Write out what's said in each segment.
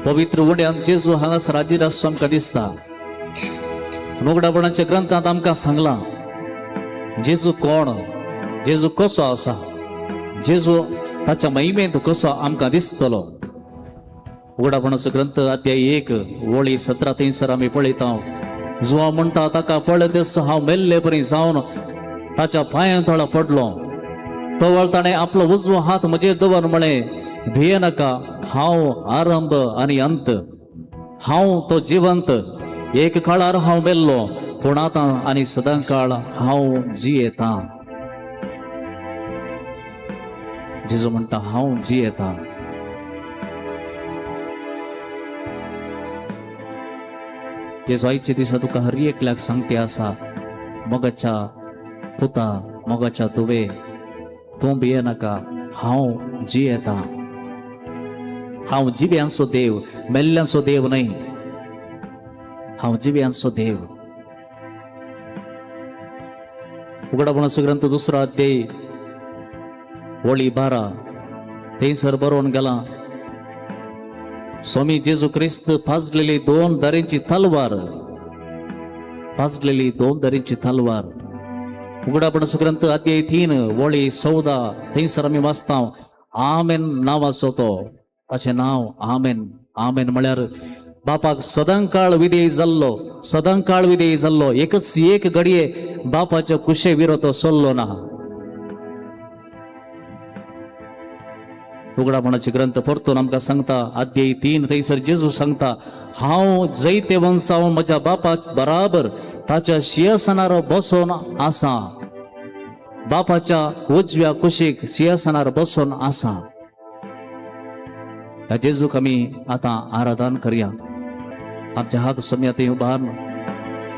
पवित्र उड्यान जेजू हांगास राजिरास आमकां दिसता. उगडापणाच्या ग्रंथांत आमकां सांगला जेजू कोण, जेजू कसो आसा, जेजू ताच्या महिमेंत कसो आमकां दिसतलो. उगडापणाचो ग्रंथ अध्याय 1 वळी 17 थंयसर आमी पळयता. जो म्हणटा ताका पळय तेस हांव मेल्ले परी जावन ताच्या पांयां तळा पडलो. तो वळ ताणें आपलो उजवो हात म्हजेर दवर म्हळें भिये नाका, हांव आरंभ आनी अंत, हांव तो जिवंत. एक काळार हांव मेल्लो पूण आतां आनी सदांकाळ हांव जियेता. जेजू म्हणटा हांव जियेता. जेजू आयचे दिसा तुका हर एकल्याक सांगते आसा, मोगाच्या पुता, मोगाच्या तुवे, तूं भिये नाका, हांव जियेता. हांव जिव्यांचो देव, मेल्ल्यांचो देव न्हय. हांव जिव्यांचो देव. उगडापणाचो ग्रंथ 2 अध्याय वळी 12 थंयसर बरोवन गेला. स्वामी जेजू ख्रिस्त पाजलेली 2 दारेंची तलवार, पाजलेली 2 दारेंची तलवार. उगडापणाचो ग्रंथ अध्याय 3 वळी 14 थंयसर आमी वाचता आमेन नांव आसा तो, ताचें नांव आमेन. आमेन म्हळ्यार बापाक सदांकाळ विधेय जाल्लो, सदांकाळ विधेय जाल्लो. एकच एक घडये बापाच्या कुशे विरो तो सोल्लो ना. उगडापणाचे ग्रंथ परतून आमकां सांगता अध्याय 3 थंयसर जेजू सांगता हांव जैते वंशावन म्हज्या बापा बराबर ताच्या सिंहासनार बसोन आसा. बापाच्या उजव्या कुशीक सिंहासनार बसोन आसा. ह्या जेजूक आमी आतां आराधन करया. आमच्या हात सोम्या थंय उबारून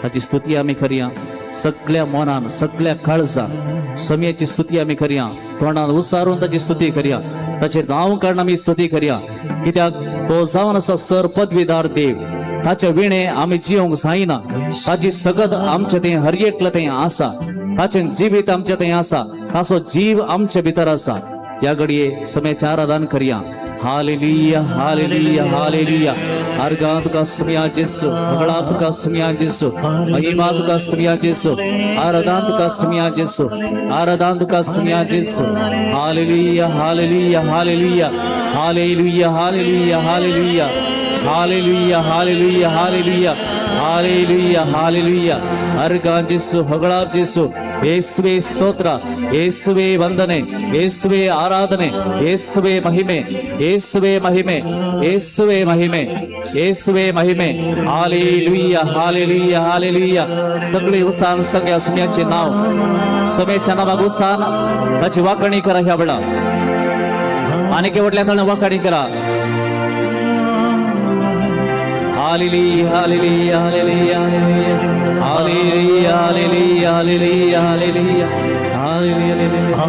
ताची स्तुती आमी करया. सगळ्या मनान, सगळ्या काळजान सोम्याची स्तुती आमी करया. तोंडान उसारून ताची स्तुती करया. ताचे नांव काडून आमी स्तुती करया. कित्याक तो जावन आसा सर पदवीदार देव. ताचे विणे आमी जिवंक जायना. ताची सगत आमचे थंय हर एकले थंय आसा. ताचें जिवीत आमचे थंय आसा. ताचो जीव आमचे भितर आसा. ह्या घडये सोम्याचें आराधन करया. Hallelujah, hallelujah, hallelujah. अर्गा तुका सोम्या जेजू, भगळा तुका सोम्या जेजू, महिमा तुका सोम्या जेजू, आराधन तुका सोम्या जेजू, आराधन तुका सोम्या जेजू. Hallelujah, hallelujah, hallelujah, hallelujah, hallelujah, hallelujah, hallelujah, hallelujah, hallelujah, hallelujah, hallelujah. अर्गा जेजू, भगळा जेजू, ಯೇಸುವೆ ಸ್ತೋತ್ರ, ಯೇಸುವೆ ವಂದನೆ, ಯೇಸುವೆ ಆರಾಧನೆ, ಯೇಸುವೆ ಮಹಿಮೆ, ಯೇಸುವೆ ಮಹಿಮೆ, ಯೇಸುವೆ ಮಹಿಮೆ, ಯೇಸುವೆ ಮಹಿಮೆ. Hallelujah, hallelujah, hallelujah. सगळे उसान सगळ्या सोम्याचे नाव, सोम्याच्या नावाक उसान ताची वाकणी करा. ह्या वेळा आणि केवटल्या तळण वाकणी करा. Hallelujah, hallelujah, hallelujah, hallelujah, hallelujah, hallelujah, hallelujah, hallelujah, hallelujah.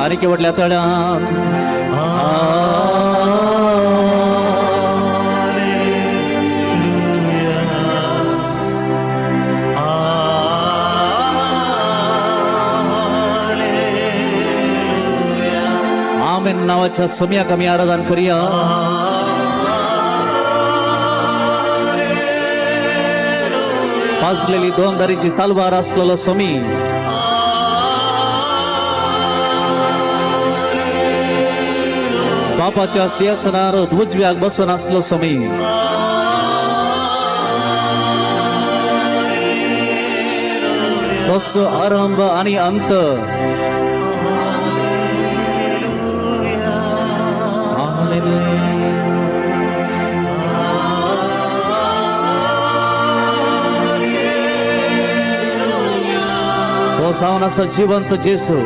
आणि केवटल्या तळ्यान आमेन नावाच्या सोम्याक आमी आराधन करया. पाजलेली 2 दारेंची तलवार असलेलो सोमी, बापाच्या सिंहासनार उजव्याक बसून असलो सोमी. तसो आरंभ आणि अंत. तो जावन आसा जिवंत जेजू.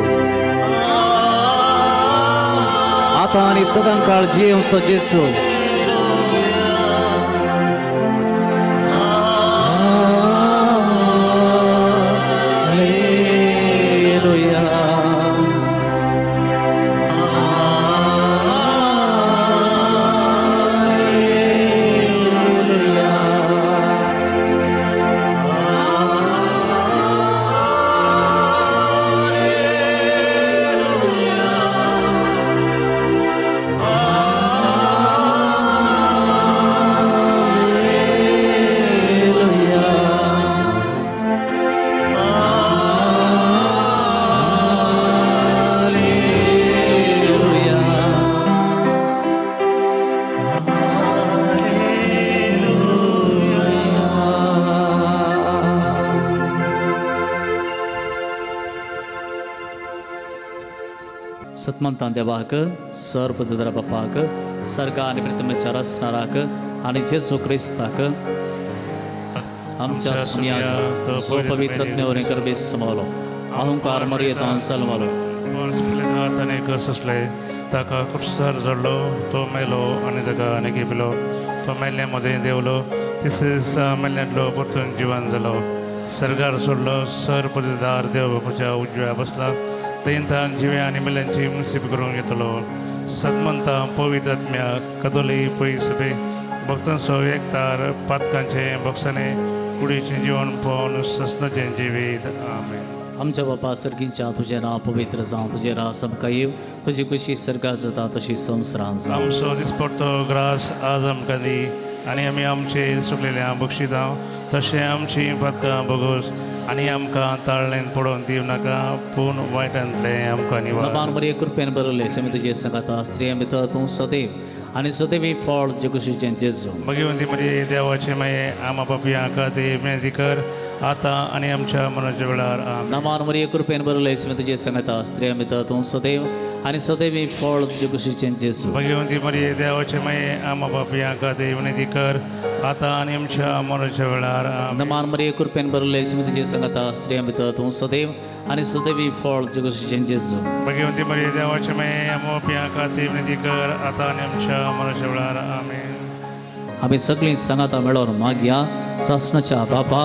आता आणि सदांकाळ जिवंसो जेजू. सतमंता देवाक सर्वपदर बापाक सर्गा आणि प्रथमेच्या रचणाराक आणि जेसू ख्रिस्ताक आमच्या सुन्यात जो पवित्रज्ञाने करबे समोलो अहंकार मर्यादान सलमलो ताणे कसले ताका कुठसर जडलो तो मेलो आणि ताका निघिपलो तो मेल्ल्यामध्ये देवलो तिसरेच मेल्ल्यांतलो परतून जिवन जालो सरगार सोडलो सर पदवीदार देव बापूच्या उजव्या बसला तेंतान जिव्या आणि मेल्ल्यांची मुसीब करून घेतलो सदमंता पवित्र आत्म्या कदोली पयसबे भक्तांचो एकतार पातकांचे बक्षाने कुडीचे जीवन पावन सस्ताचे जिवीत आमेन. आमच्या बापा सर्गींच्या तुझे नाव पवित्र जावं तुझे रास आमकां येव तुजी कशी सर्गार जाता तशी संवसारांत जावं. आमचो दिसपडतो ग्रास आज आमकां दी आनी आमी आमचे सुटलेल्या बक्षिता तशें आमची पातकां बगोस आनी आमकां ताळ्ळेन पडोवन दिव नाका पूण वायटांतले आमकां निवार. प्रभान बरे कृपेन बरयले समी तुजे सांगाता स्त्रिया भितर तूं सदैव आनी सदैव फळ तुजे कुशीचें जेजू. भगवंती मरी देवाचे माये आमा पापयां खातीर विनंती कर आतां आनी आमच्या मरणाच्या वेळार आमेन. नमान बरे कृपेन बरयले समी तुजे सांगाता स्त्रिया भितर तूं सदैव आनी सदैव फळ तुजे कुशीचें जेजू. भगवंती मरी देवाचे माये आमा पापयां खातीर विनंती कर आतां आनी आमच्या मरणाच्या वेळार आमेन. नमान बरे कृपेन बरयले समी तुजे सांगाता स्त्रिया भितर तूं सदैव आनी सदैव फळ तुजे कुशीचें जेजू. भगवंती मरी देवाचे माये आमा पापयां खातीर विनंती कर आतां आनी आमच्या मरणाच्या वेळार आमेन. आमी सगळीं सांगाता मेळोन मागया. सासणाच्या बापा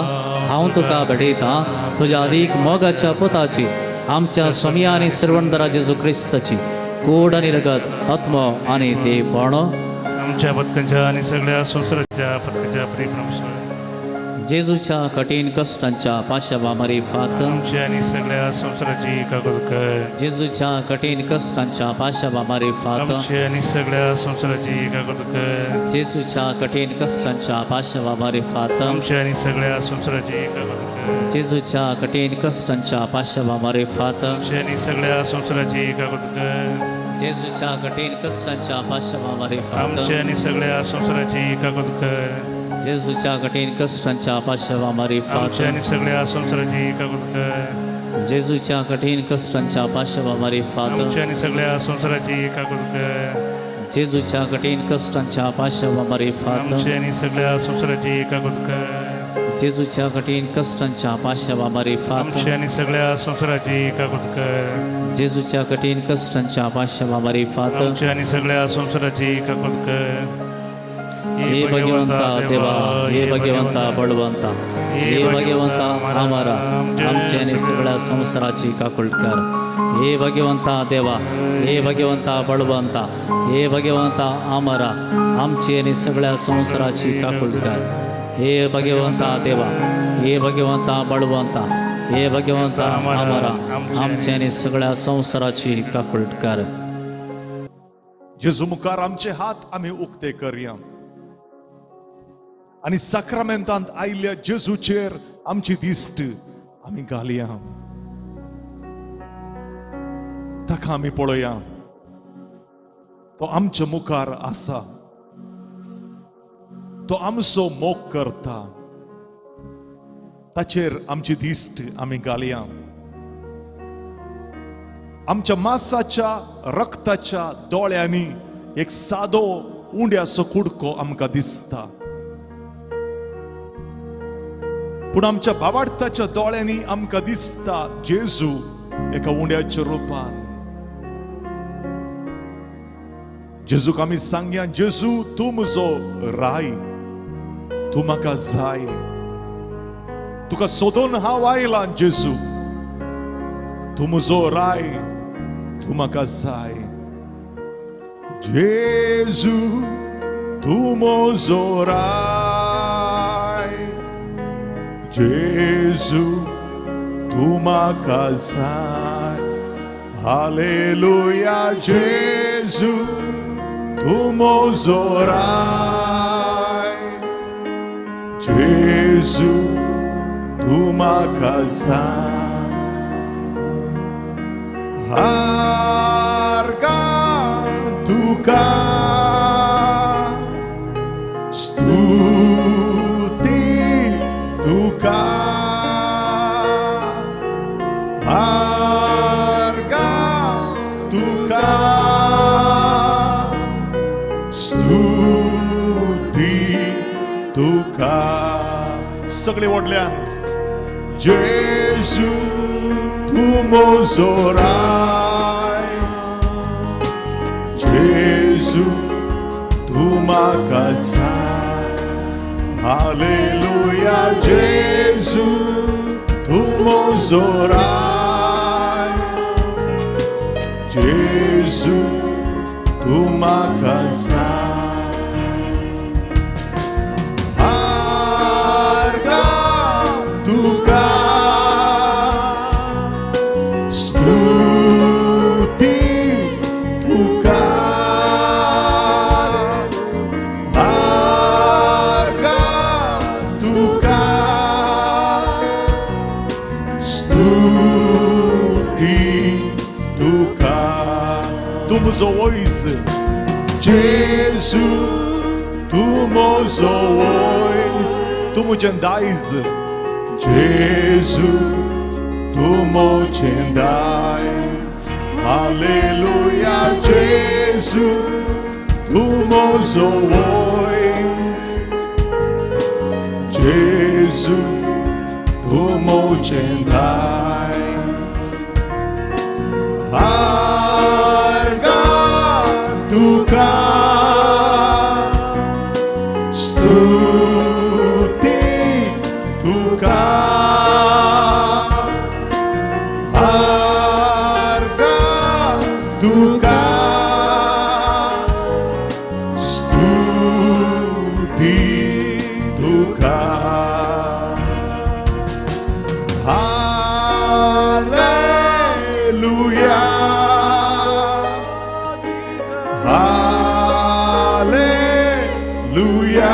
हांव तुका भेटयता तुज्या अदीक मोगाच्या पुताची आमच्या स्वामी आनी सर्वंदरा जेजू क्रिस्ताची कूड आनी रगत आत्मो आनी देवपण आमच्या पथकांच्या आणि सगळ्या संसाराच्या पथकाच्या परिक्रम जेजूच्या कठीण कष्टांच्या पाशावा मारिफात आमच्या आणि सगळ्या संसाराची कागद कर. जेजूच्या कठीण कष्टांच्या पाशावा मारिफात आमच्या आणि सगळ्या संसाराची कागद कर. जेजूच्या कठीण कष्टांच्या पाशावा मारिफात आमच्या आणि सगळ्या संसाराची कागद कर. जेजूच्या कठीण कष्टांच्या पाशावा मारिफात आमच्या आणि सगळ्या संसाराची कागद कर. जेजूच्या कठीण कष्टांच्या पाशावा मारिफात आमच्या आणि सगळ्या संसाराची कागद कर. जेजूच्या कठीण कष्टांच्या पाशावा मारिफात आमच्या आणि सगळ्या संसाराची कागद कर. जेजूच्या कठीण कष्टांच्या पाशावा मारिफात आमच्या आणि सगळ्या संसाराची कागद कर. जेजूच्या कठीण कष्टांच्या पाशावा मारिफात आमच्या आणि सगळ्या संसाराची कागद कर. जेजूच्या कठीण कष्टांच्या पाशावा मारिफात आमच्या आणि सगळ्या संसाराची कागद कर. जेजूच्या कठीण कष्टांच्या पाशावा मारिफात आमच्या आणि सगळ्या संसाराची कागद कर. हे भगवंता देवा हे भगवंता बळवंता हे भगवंता आम्हारा आमचे आणि सगळ्या संसाराची काकुळट कर. हे भगवंता देवा हे भगवंता बळवंता हे भगवंता आम्हारा आमची आणि सगळ्या संसाराची काकुळट कर. हे भगवंता देवा हे भगवंता बळवंता हे भगवंता आम्हारा आमचे आणि सगळ्या संसाराची काकुळट कर. जेजू मुखार आमचे हात आम्ही उक्ते करया आणि साक्रामेंतांत आयिल्ल्या जेजूचेर आमची दिश्ट आम्ही घालया. ताका आम्ही पळया तो आमच्या मुखार आसा तो आमचो मोग करता ताचेर आमची दिश्ट आम्ही घालया. आमच्या मांसाच्या रक्ताच्या दोळ्यांनी एक सादो उंड्याचो कुडको आमकां दिसता पूण आमच्या भावार्थाच्या दोळ्यांनी आमकां दिसता जेजू एका उंड्याच्या रुपान. जेजूक आमी सांगया जेजू तूं म्हजो राय तूं म्हाका जाय तुका सोदून हांव आयलां जेजू तूं म्हजो राय तूं म्हाका जाय. जेजू तूं म्हजो राय जेजू तूं म्हाका जाय. हालेलुया जेजू तूं म्हजो राय जेजू तूं म्हाका जाय. हार्गा तुका स्तुती तुका हार्गा तुका तुका सगळे व्हडल्यान जेजू तू म्हजो राय जेजू तू म्हाका जाय हालेलुया जेजू तू म्हजो राय जेजू तू म्हाका जाय तुका स्तुती तुका आर्गा तुका स्तुती तुका तू म्हजो वॉइस जेजू तू म्हजो वॉइस तू म्हजें दायज जेजू तू म्हजें दायज हालेलुया जेजू तू म्हजो वॉइस जेजू तू म्हजें दायज आर्गा तुका स्तुती तुका आर्गा तुका स्तुती तुका hallelujah hallelujah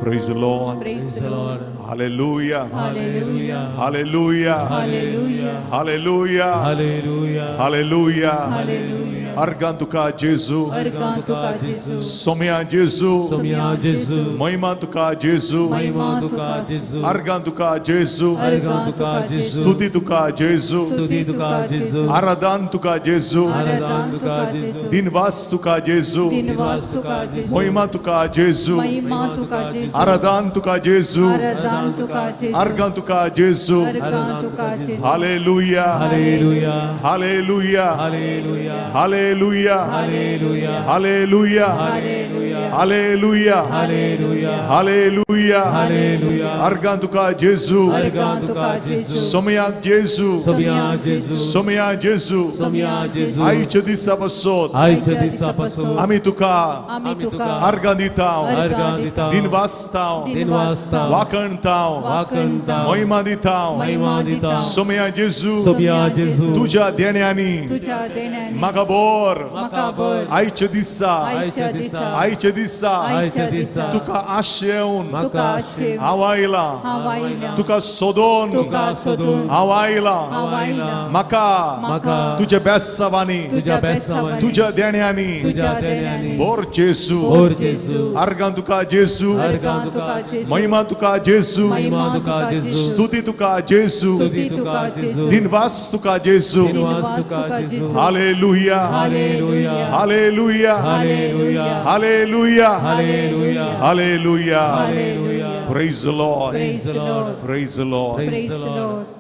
Praise the Lord. Praise the Lord. Hallelujah. Hallelujah. Hallelujah. Hallelujah. Hallelujah. Hallelujah. Hallelujah. Hallelujah. Argan tuka Jesu. Argan tuka Jesus. Somya Jesu. Somya Jesus. Mahima tuka Jesu. Mahima tuka Jesus. Argan tuka Jesu. Argan tuka Jesus. Stuti tuka Jesu. Stuti tuka Jesus. Aradan tuka Jesu. Aradan tuka Jesus. Dinvas tuka Jesu. Dinvas tuka Jesus. Mahima tuka Jesu. Mahima tuka Jesus. Aradan tuka Jesu. Aradan tuka Jesus. Argan tuka Jesu. Argan tuka Jesus. Hallelujah. Hallelujah. Hallelujah. Hallelujah. Hallelujah. Hallelujah. Hallelujah. Hallelujah. Hallelujah. Hallelujah. Hallelujah. Hallelujah. Argan tuka Jesu. Argan tuka Jesus. Somya Jesu. Somya Jesus. Somya Jesu. Somya Jesus. Aici disapăsot. Aici disapăsut. Ami tuka. Ami tuka. Argan ditau. Argan ditau. Din vastau. Din vastau. Wakan tau. Wakan tau. Moima ditau. Mahima ditau. Somya Jesu. Somya Jesus. Tuja denyani. Tuja denyani. Makabor. Makabor. Aici disa. Aici disa. Aici disa. Aici disa. Tuka asheun. Tuka Hashem. Hawaila. Hawaila. Tuka Sodon. Tuka Sodom. Hawaila. Hawaila. Maka. Maka. Tuja bessavani. Tuja besavani. Tuja denyani. Tuja denyani. Bor Jesu. Bor Jesu. Argan tuka Jesu. Argan tuka Jesus. Mahima tuka Jesu. Mahima tuka Jesus. Stuti tuka Jesu. Stuti tuka Jesus. Dinvas tuka Jesu. Dinvas tuka Jesus. Hallelujah. Hallelujah. Hallelujah. Hallelujah. Hallelujah. Hallelujah. Hallelujah. Hallelujah. Praise the Lord. Praise the Lord. Praise the Lord. Praise the Lord.